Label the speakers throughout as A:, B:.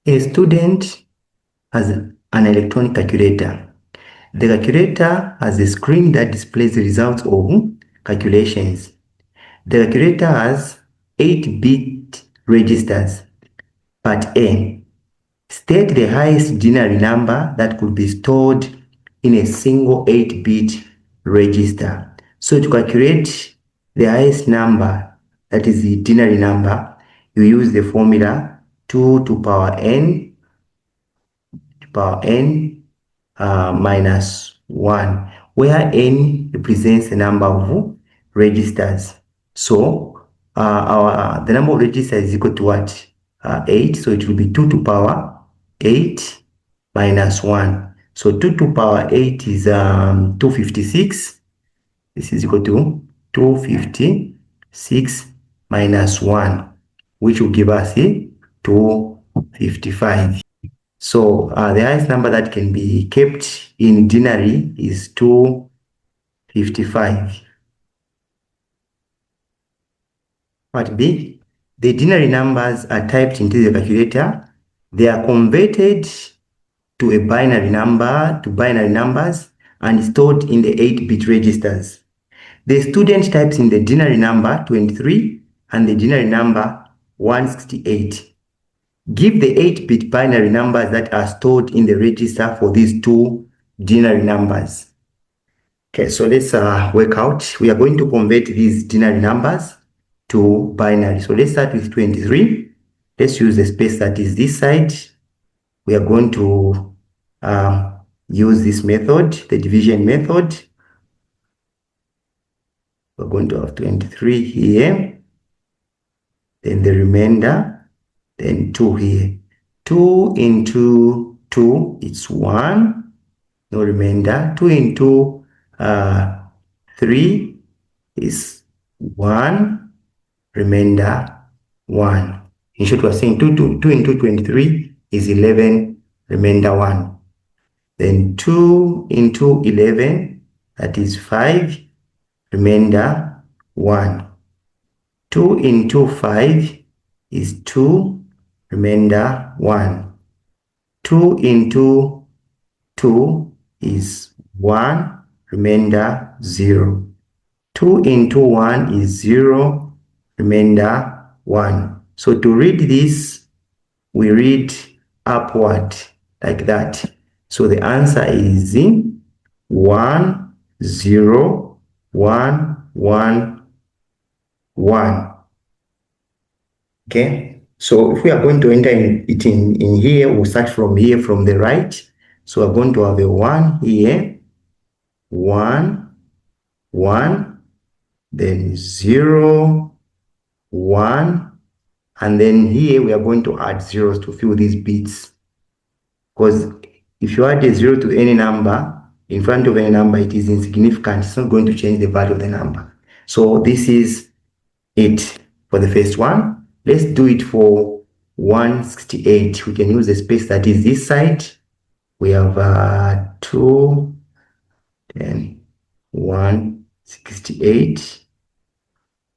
A: A student has an electronic calculator. The calculator has a screen that displays the results of calculations. The calculator has 8-bit registers. Part A. State the highest denary number that could be stored in a single 8-bit register. So to calculate the highest number, that is the denary number, you use the formula 2 to power n minus 1, where n represents the number of registers. So the number of registers is equal to what? 8. So it will be 2 to power 8 minus 1. So 2 to power 8 is 256. This is equal to 256 minus 1, which will give us 255. So the highest number that can be kept in denary is 255. Part B. The denary numbers are typed into the calculator. They are converted to a binary number, to binary numbers, and stored in the 8-bit registers. The student types in the denary number 23 and the denary number 168. Give the 8-bit binary numbers that are stored in the register for these two denary numbers. Okay, so let's work out. We are going to convert these denary numbers to binary. So let's start with 23. Let's use the space that is this side. We are going to use this method, the division method. We're going to have 23 here. Then the remainder. Then 2 here. 2 into 2, it's 1. No remainder. 2 into 3 is 1. Remainder 1. In short, we're saying 2 into 23 is 11. Remainder 1. Then 2 into 11, that is 5. Remainder 1. 2 into 5 is 2. Remainder 1. 2 into 2 is 1. Remainder 0. 2 into 1 is 0. Remainder 1. So to read this, we read upward like that. So the answer is 1, 0, 1, 1, 1. Okay. So if we are going to enter it in here, we'll start from here, from the right. So we're going to have a 1 here, 1, 1, then 0, 1, and then here we are going to add zeros to fill these bits. Because if you add a 0 to any number, in front of any number, it is insignificant. It's not going to change the value of the number. So this is it for the first one. Let's do it for 168. We can use the space that is this side. We have 2, then 168.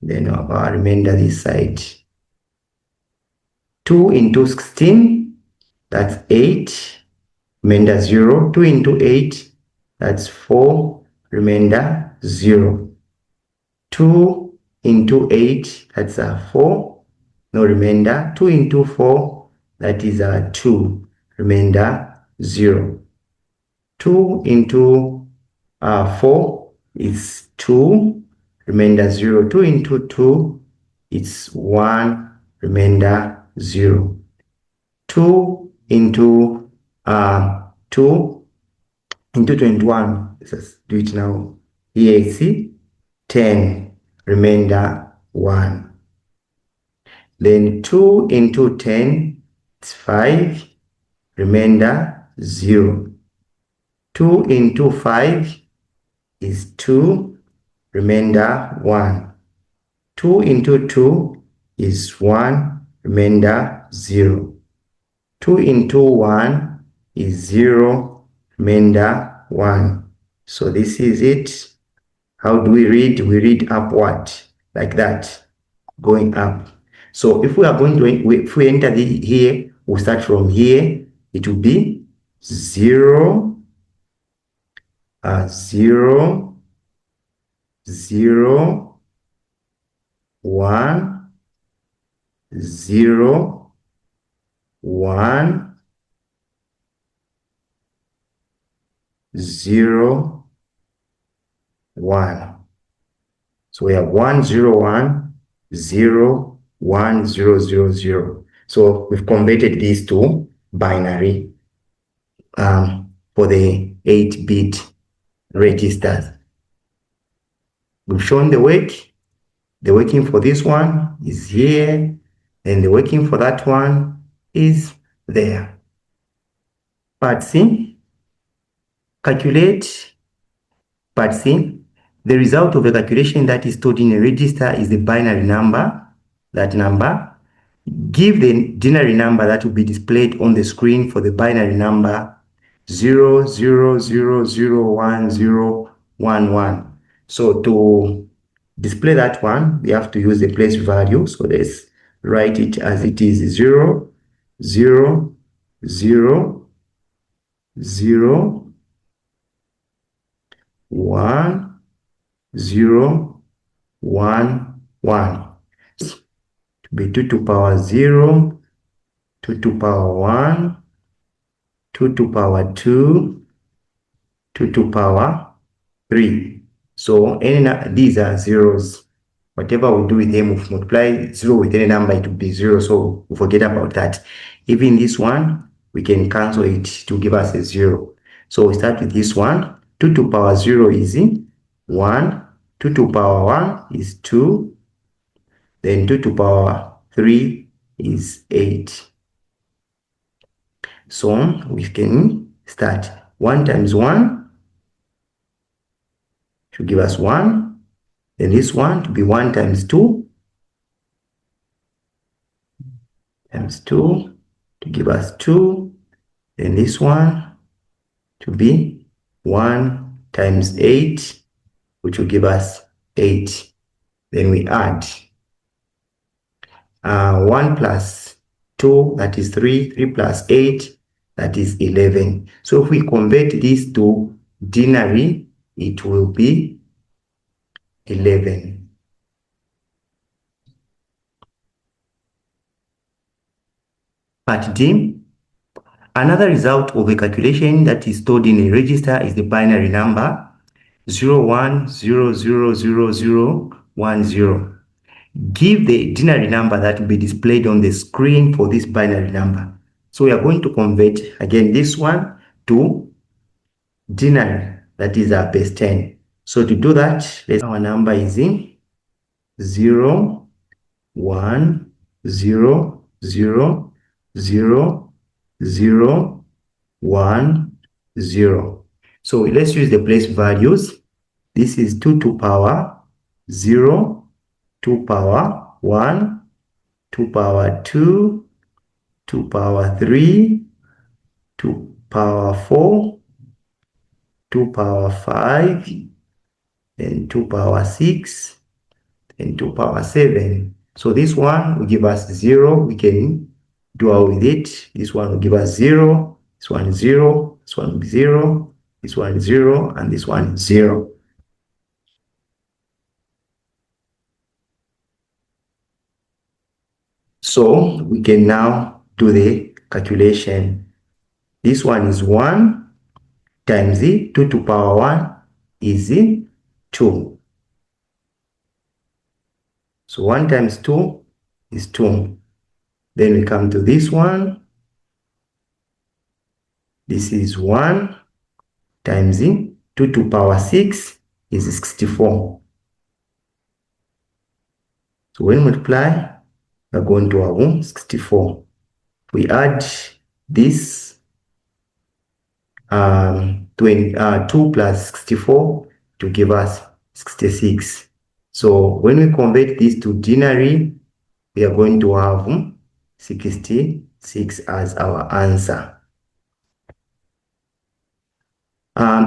A: Then our remainder this side. 2 into 16, that's 8. Remainder 0. 2 into 8, that's 4. Remainder 0. 2 into 8, that's 4. No remainder. 2 into 4, that is 2. Remainder 0. 2 into 4 is 2. Remainder 0. 2 into 2, it's 1. Remainder 0. 2 into 2 into 21. Let's do it now. Here you see 10. Remainder 1. Then 2 into 10, it's 5. Remainder 0. 2 into 5 is 2. Remainder 1. 2 into 2 is 1. Remainder 0. 2 into 1 is 0. Remainder 1. So this is it. How do we read? We read upward like that, going up. So if we are going to, if we enter here, we'll start from here. It will be 0, 0, 0, 1, 0, 1, 0, 1. So we have 1, 0, 1, 0, 1, 0, 0, 0. So we've converted these to binary for the 8-bit registers. We've shown the work. The working for this one is here, and the working for that one is there. Part C, calculate. Part C, the result of a calculation that is stored in a register is the binary number. That number. Give the denary number that will be displayed on the screen for the binary number 0, 0, 0, 0, 1, 0, 1, 1. So to display that one, we have to use the place value. So let's write it as it is 0, 0, 0, 0, 1, 0, 1, 1. To be 2 to power 0, 2 to power 1, 2 to power 2, 2 to power 3. So these are zeros. Whatever we do with them, if we multiply 0 with any number, it will be 0. So we forget about that. Even this one, we can cancel it to give us a 0. So we start with this one. 2 to power 0 is 1. 2 to power 1 is 2. Then 2 to power 3 is 8. So we can start 1 times 1 should give us 1. Then this one to be 1 times 2 times 2 to give us 2. Then this one to be 1 times 8, which will give us 8. Then we add 1 plus 2, that is 3. 3 plus 8, that is 11. So if we convert this to denary, it will be 11. Part D, another result of a calculation that is stored in a register is the binary number 01000010. Give the denary number that will be displayed on the screen for this binary number. So we are going to convert again this one to denary, that is our base 10. So to do that, our number is in 0, 1, 0, 0, 0, 0, 1, 0. So let's use the place values. This is 2 to power 0, 2 power 1, 2 power 2, 2 power 3, 2 power 4, 2 power 5, and 2 power 6, and 2 power 7. So this one will give us 0. We can do away with it. This one will give us 0. This one is 0. This one will be 0. This one is 0. And this one is 0. So we can now do the calculation. This one is 1 times 2 to power 1 is 2. So 1 times 2 is 2. Then we come to this one. This is 1 times 2 to power 6 is 64. So when we multiply, we're going to have 64. We add this 2 plus 64 to give us 66. So when we convert this to denary, we are going to have 66 as our answer.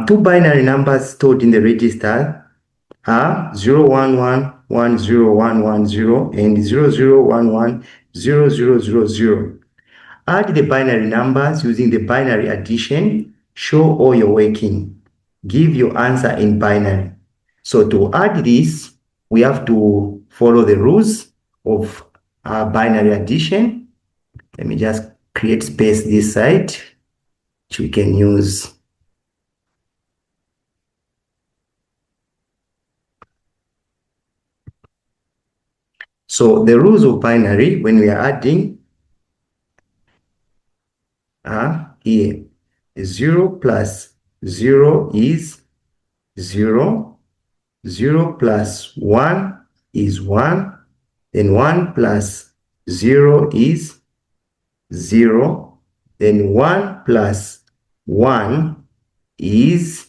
A: Two binary numbers stored in the register are 0111010 and 00110000. Add the binary numbers using the binary addition. Show all your working. Give your answer in binary. So to add this, we have to follow the rules of binary addition. Let me just create space this side, which we can use. So the rules of binary when we are adding are here. 0 plus 0 is 0. 0 plus 1 is 1. Then 1 plus 0 is 0. Then 1 plus 1 is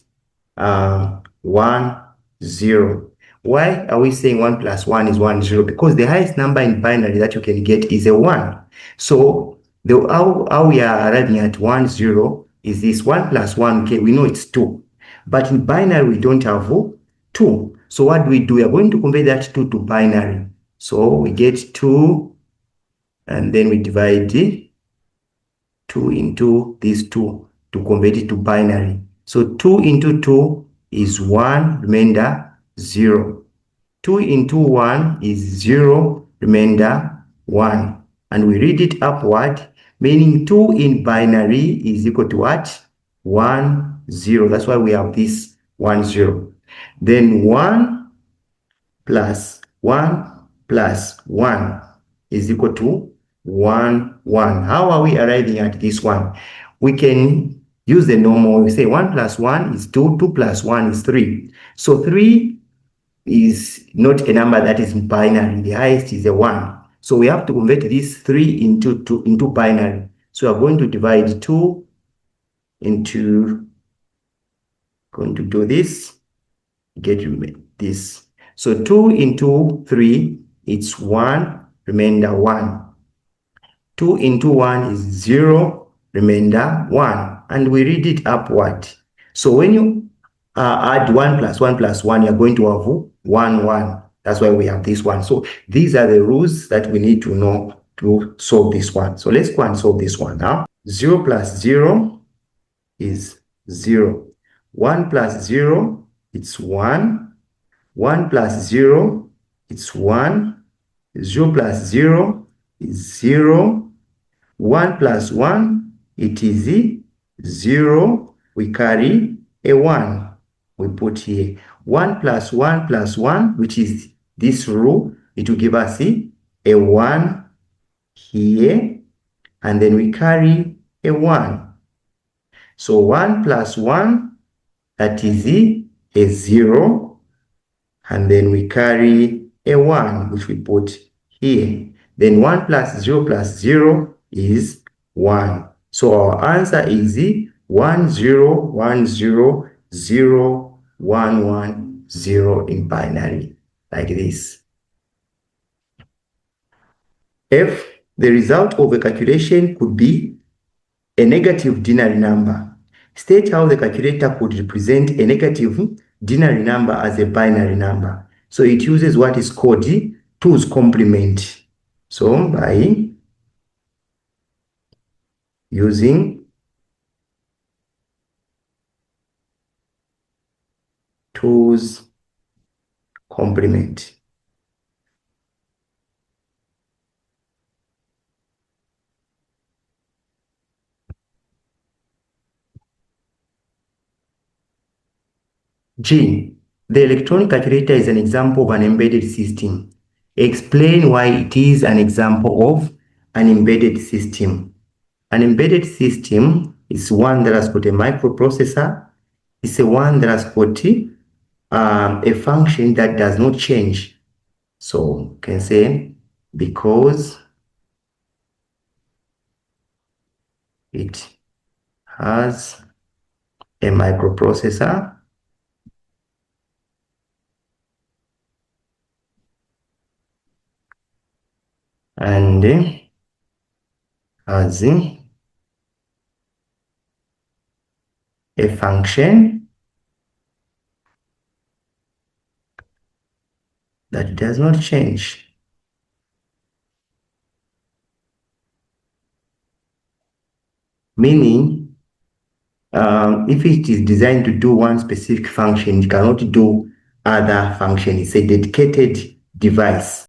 A: 1, 0. Why are we saying 1 plus 1 is 1, 0? Because the highest number in binary that you can get is a 1. So how we are arriving at 1, 0 is this 1 plus 1, okay, we know it's 2. But in binary, we don't have 2. So what do? We are going to convert that 2 to binary. So we get 2, and then we divide 2 into these 2 to convert it to binary. So 2 into 2 is 1, remainder 0. 2 into 1 is 0, remainder 1. And we read it upward, meaning 2 in binary is equal to what? 1, 0. That's why we have this 1, 0. Then 1 plus 1 plus 1 is equal to 1, 1. How are we arriving at this one? We can use the normal. We say 1 plus 1 is 2, 2 plus 1 is 3. So 3 is not a number that is binary. The highest is a 1. So we have to convert this 3 into binary. So we are going to divide 2 into, going to do this, get this. So 2 into 3, it's 1, remainder 1. 2 into 1 is 0, remainder 1. And we read it upward. So when you add 1 plus 1 plus 1, you're going to have 1, 1. That's why we have this one. So these are the rules that we need to know to solve this one. So let's go and solve this one now. 0 plus 0 is 0. 1 plus 0, it's 1. 1 plus 0, it's 1. 0 plus 0 is 0. 1 plus 1, it is 0. We carry a 1. We put here 1 plus 1 plus 1, which is this rule. It will give us a 1 here. And then we carry a 1. So 1 plus 1, that is a 0. And then we carry a 1, which we put here. Then 1 plus 0 is 1. So our answer is 1, 0, 1, 0, 0, 1, 1, 0 in binary, like this. F, the result of a calculation could be a negative denary number. State how the calculator could represent a negative denary number as a binary number. So it uses what is called 2's complement. So by using 2's complement. G, the electronic calculator is an example of an embedded system. Explain why it is an example of an embedded system. An embedded system is one that has got a microprocessor. It's a one that has got a function that does not change. So you can say because it has a microprocessor and has a function that does not change. meaning if it is designed to do one specific function, it cannot do other function. It's a dedicated device.